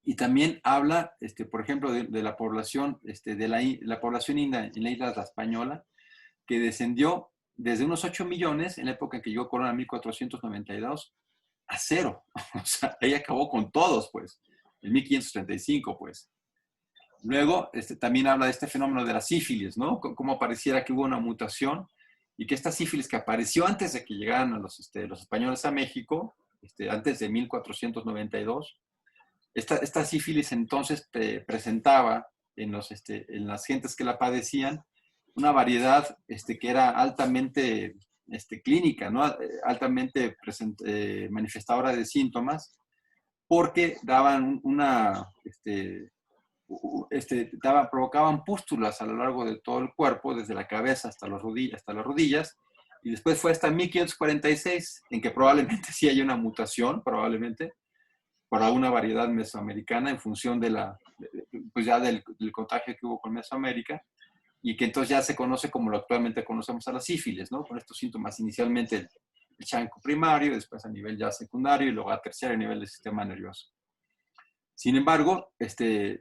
Y también habla, por ejemplo, de la población, la población india en la isla de la Española, que descendió desde unos 8 millones en la época en que llegó Colón en 1492 a 0. O sea, ahí acabó con todos, pues, en 1535, pues. Luego, también habla de este fenómeno de la sífilis, ¿no? Como pareciera que hubo una mutación y que esta sífilis que apareció antes de que llegaran los españoles a México, antes de 1492, esta sífilis entonces presentaba en las gentes que la padecían una variedad que era altamente clínica, ¿no? Altamente manifestadora de síntomas, porque daban provocaban pústulas a lo largo de todo el cuerpo, desde la cabeza hasta las rodillas, y después fue hasta 1546, en que probablemente sí hay una mutación, probablemente, para una variedad mesoamericana en función pues ya del contagio que hubo con Mesoamérica, y que entonces ya se conoce como lo actualmente conocemos a la sífilis, ¿no? Con estos síntomas inicialmente el chancro primario, después a nivel ya secundario y luego a terciario a nivel del sistema nervioso. Sin embargo,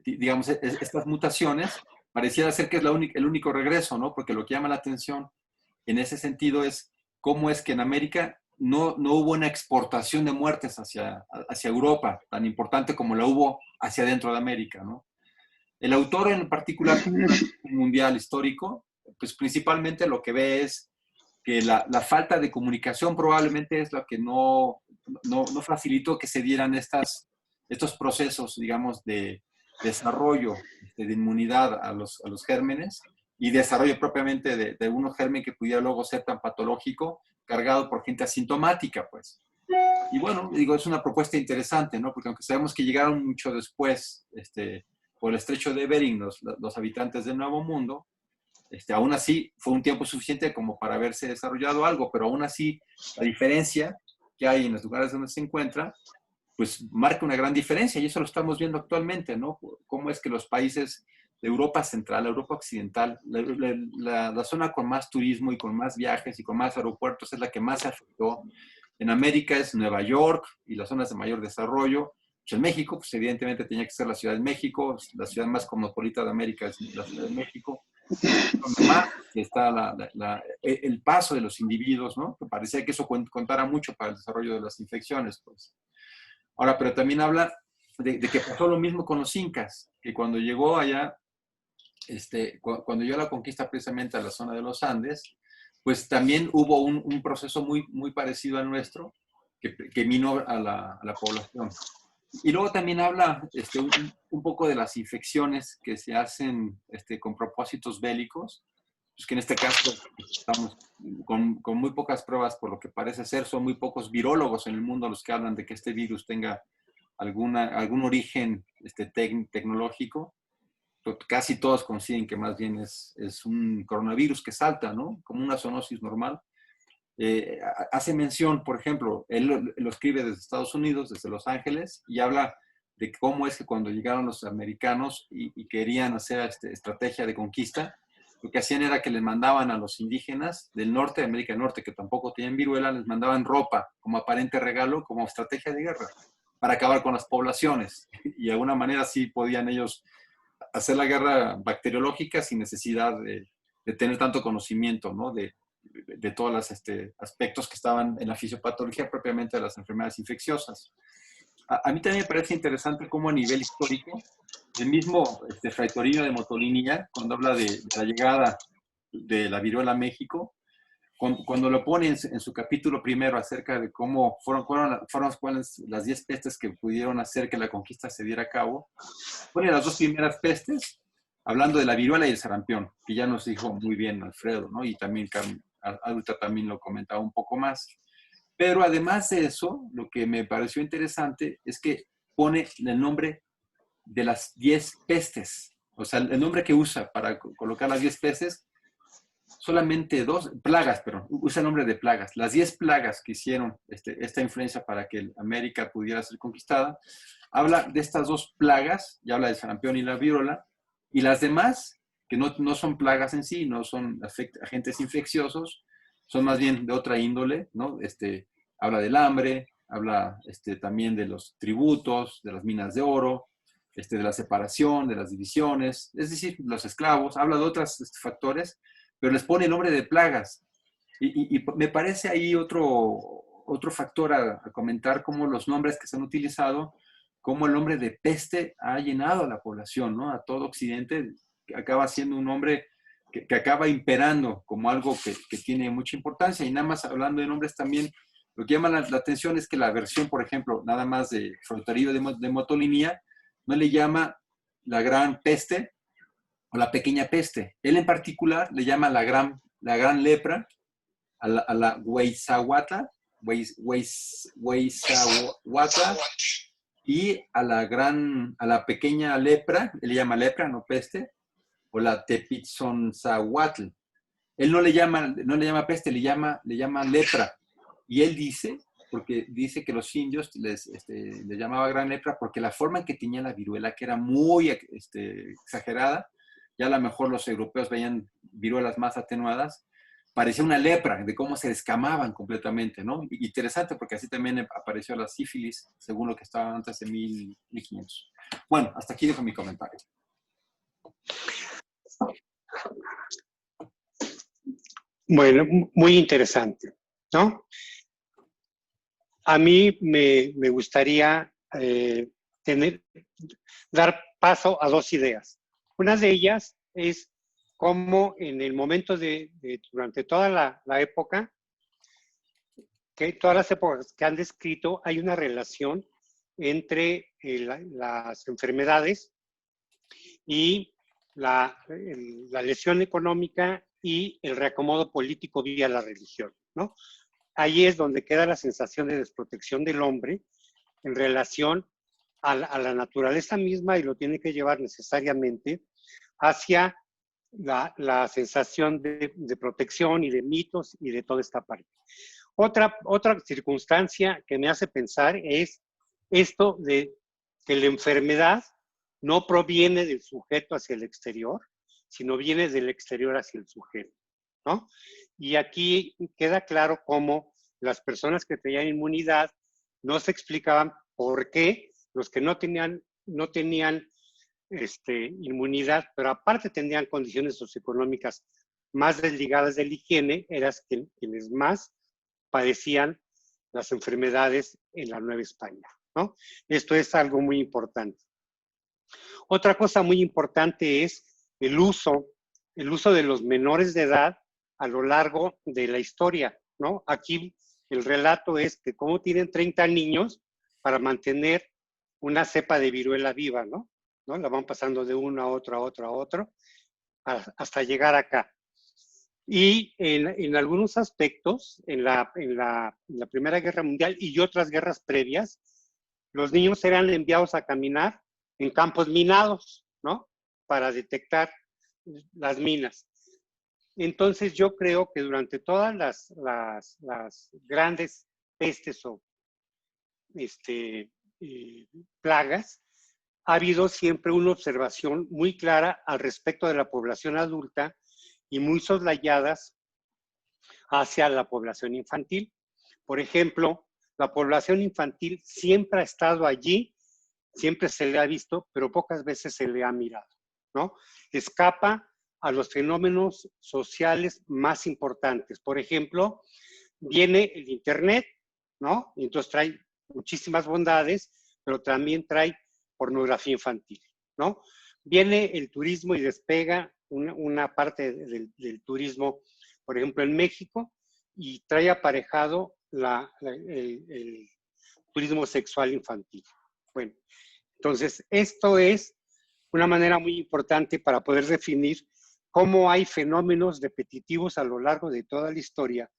digamos, estas mutaciones pareciera ser que es el único regreso, ¿no? Porque lo que llama la atención en ese sentido es cómo es que en América no hubo una exportación de muertes hacia Europa tan importante como la hubo hacia dentro de América, ¿no? El autor en particular, un mundial histórico, pues principalmente lo que ve es que la falta de comunicación probablemente es lo que no facilitó que se dieran estos procesos, digamos, de desarrollo de inmunidad a los gérmenes y desarrollo propiamente de unos gérmenes que pudiera luego ser tan patológico, cargado por gente asintomática, pues. Y bueno, digo, es una propuesta interesante, ¿no? Porque aunque sabemos que llegaron mucho después, por el estrecho de Bering, los habitantes del Nuevo Mundo, aún así fue un tiempo suficiente como para haberse desarrollado algo, pero aún así la diferencia que hay en los lugares donde se encuentra, pues marca una gran diferencia y eso lo estamos viendo actualmente, ¿no? Cómo es que los países de Europa Central, Europa Occidental, la zona con más turismo y con más viajes y con más aeropuertos es la que más se afectó. En América es Nueva York y las zonas de mayor desarrollo. Pues en México, pues evidentemente tenía que ser la Ciudad de México, la ciudad más cosmopolita de América es la Ciudad de México. Donde más está el paso de los individuos, ¿no? Que parecía que eso contara mucho para el desarrollo de las infecciones, pues. Ahora, pero también habla de que pasó lo mismo con los incas, que cuando llegó allá, cuando llegó la conquista precisamente a la zona de los Andes, pues también hubo un proceso muy, muy parecido al nuestro, que minó a la población. Y luego también habla un poco de las infecciones que se hacen con propósitos bélicos, pues que en este caso estamos con muy pocas pruebas, por lo que parece ser, son muy pocos virólogos en el mundo los que hablan de que este virus tenga algún origen tecnológico. Casi todos coinciden que más bien es un coronavirus que salta, ¿no? Como una zoonosis normal. Hace mención, por ejemplo, él lo escribe desde Estados Unidos, desde Los Ángeles, y habla de cómo es que cuando llegaron los americanos y querían hacer estrategia de conquista, lo que hacían era que les mandaban a los indígenas del norte, de América del Norte, que tampoco tenían viruela, les mandaban ropa como aparente regalo, como estrategia de guerra, para acabar con las poblaciones. Y de alguna manera sí podían ellos hacer la guerra bacteriológica sin necesidad de de tener tanto conocimiento, ¿no? De todos los aspectos que estaban en la fisiopatología propiamente de las enfermedades infecciosas. A mí también me parece interesante cómo a nivel histórico, el mismo Fray Torino de Motolinía, cuando habla de la llegada de la viruela a México, cuando lo pone en su capítulo primero acerca de cómo fueron las 10 pestes que pudieron hacer que la conquista se diera a cabo, pone las 2 primeras pestes, hablando de la viruela y el sarampión, que ya nos dijo muy bien Alfredo, ¿no? Y también Carmen Adulta también lo comentaba un poco más. Pero además de eso, lo que me pareció interesante es que pone el nombre de las 10 pestes, o sea, el nombre que usa para colocar las 10 pestes, solamente plagas, pero usa el nombre de plagas. Las 10 plagas que hicieron esta influencia para que América pudiera ser conquistada, habla de estas 2 plagas, y habla del sarampión y la viruela, y las demás, que no son plagas en sí, no son agentes infecciosos, son más bien de otra índole, ¿no? Habla del hambre, habla también de los tributos, de las minas de oro, de la separación, de las divisiones, es decir, los esclavos, habla de otros factores, pero les pone el nombre de plagas. Y me parece ahí otro factor a comentar, como los nombres que se han utilizado, como el nombre de peste ha llenado a la población, ¿no? A todo Occidente, que acaba siendo un nombre que acaba imperando como algo que tiene mucha importancia. Y nada más hablando de nombres también, lo que llama la atención es que la versión, por ejemplo, nada más de Fray Torino de Motolinía, no le llama la gran peste o la pequeña peste. Él en particular le llama la gran lepra, a la Huizahuatl, y a la pequeña lepra, él le llama lepra, no peste, o la Tepitzonzahuatl. Él no le llama peste, le llama lepra. Y él dice, porque dice que los indios les llamaba gran lepra, porque la forma en que tenía la viruela, que era muy exagerada, ya a lo mejor los europeos veían viruelas más atenuadas, parecía una lepra, de cómo se descamaban completamente, ¿no? Interesante, porque así también apareció la sífilis, según lo que estaba antes de 1500. Bueno, hasta aquí dejo mi comentario. Bueno, muy interesante, ¿no? A mí me gustaría dar paso a 2 ideas. Una de ellas es cómo en el momento durante toda la época, todas las épocas que han descrito, hay una relación entre las enfermedades y la lesión económica y el reacomodo político vía la religión, ¿no? Ahí es donde queda la sensación de desprotección del hombre en relación a la naturaleza misma, y lo tiene que llevar necesariamente hacia la sensación de protección y de mitos y de toda esta parte. Otra circunstancia que me hace pensar es esto de que la enfermedad no proviene del sujeto hacia el exterior, sino viene del exterior hacia el sujeto, ¿no? Y aquí queda claro cómo las personas que tenían inmunidad no se explicaban por qué los que no tenían inmunidad, pero aparte tenían condiciones socioeconómicas más desligadas de la higiene, eran quienes más padecían las enfermedades en la Nueva España, ¿no? Esto es algo muy importante. Otra cosa muy importante es el uso de los menores de edad a lo largo de la historia, ¿no? Aquí el relato es que cómo tienen 30 niños para mantener una cepa de viruela viva, ¿no? La van pasando de uno a otro, hasta llegar acá. Y en algunos aspectos, en la Primera Guerra Mundial y otras guerras previas, los niños eran enviados a caminar en campos minados, ¿no? Para detectar las minas. Entonces yo creo que durante todas las grandes pestes o plagas, ha habido siempre una observación muy clara al respecto de la población adulta y muy soslayadas hacia la población infantil. Por ejemplo, la población infantil siempre ha estado allí, siempre se le ha visto, pero pocas veces se le ha mirado, ¿no? Escapa a los fenómenos sociales más importantes. Por ejemplo, viene el Internet, ¿no? Y entonces trae muchísimas bondades, pero también trae pornografía infantil, ¿no? Viene el turismo y despega una parte del turismo, por ejemplo, en México, y trae aparejado el turismo sexual infantil. Bueno, entonces esto es una manera muy importante para poder definir cómo hay fenómenos repetitivos a lo largo de toda la historia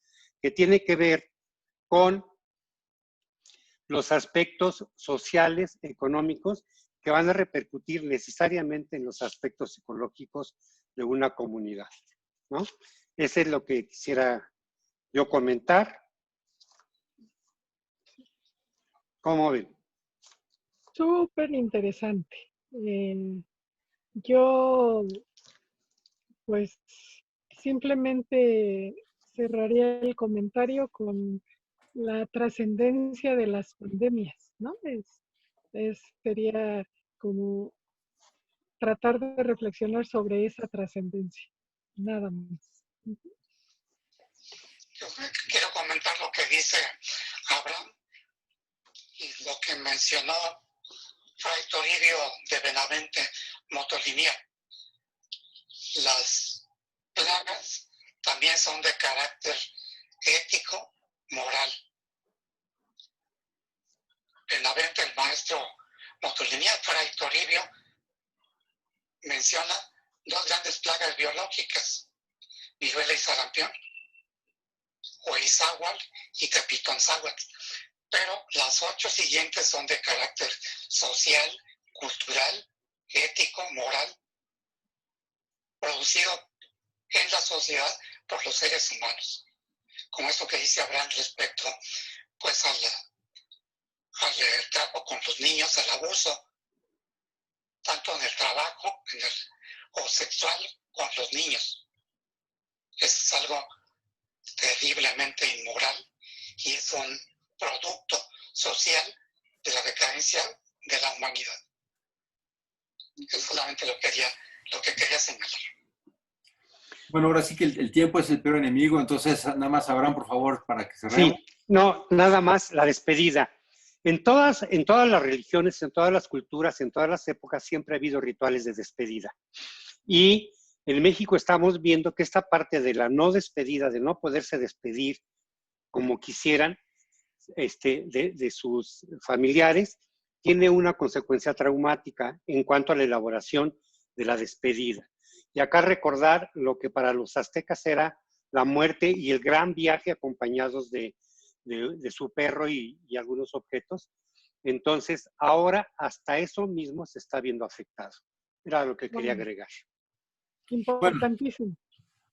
que tiene que ver con los aspectos sociales, económicos, que van a repercutir necesariamente en los aspectos psicológicos de una comunidad, ¿no? Eso es lo que quisiera yo comentar. ¿Cómo ven? Súper interesante. Yo, pues, simplemente cerraría el comentario con la trascendencia de las pandemias, ¿no? Sería como tratar de reflexionar sobre esa trascendencia, nada más. Yo quiero comentar lo que dice Abraham y lo que mencionó Fray Toribio de Benavente Motolinia. Las plagas también son de carácter ético, moral. Benavente, el maestro Motolinia, Fray Toribio, menciona dos grandes plagas biológicas, viruela y sarampión, o Izáhuatl y Tepitonzáhuatl. Pero las 8 siguientes son de carácter social, cultural, ético, moral, producido en la sociedad por los seres humanos. Como esto que dice Abraham respecto pues al trato con los niños, al abuso, tanto en el trabajo o sexual con los niños. Eso es algo terriblemente inmoral y es un producto social de la decadencia de la humanidad. Es solamente lo que quería señalar. Bueno, ahora sí que el tiempo es el peor enemigo, entonces nada más Abraham, por favor, para que cerremos. Sí, no, nada más la despedida. En todas las religiones, en todas las culturas, en todas las épocas, siempre ha habido rituales de despedida. Y en México estamos viendo que esta parte de la no despedida, de no poderse despedir como quisieran de sus familiares, tiene una consecuencia traumática en cuanto a la elaboración de la despedida. Y acá recordar lo que para los aztecas era la muerte y el gran viaje acompañados de su perro y algunos objetos. Entonces, ahora hasta eso mismo se está viendo afectado. Era lo que quería agregar. Importantísimo. Bueno,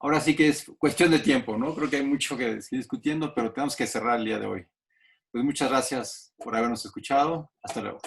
ahora sí que es cuestión de tiempo, ¿no? Creo que hay mucho que seguir discutiendo, pero tenemos que cerrar el día de hoy. Pues muchas gracias por habernos escuchado. Hasta luego.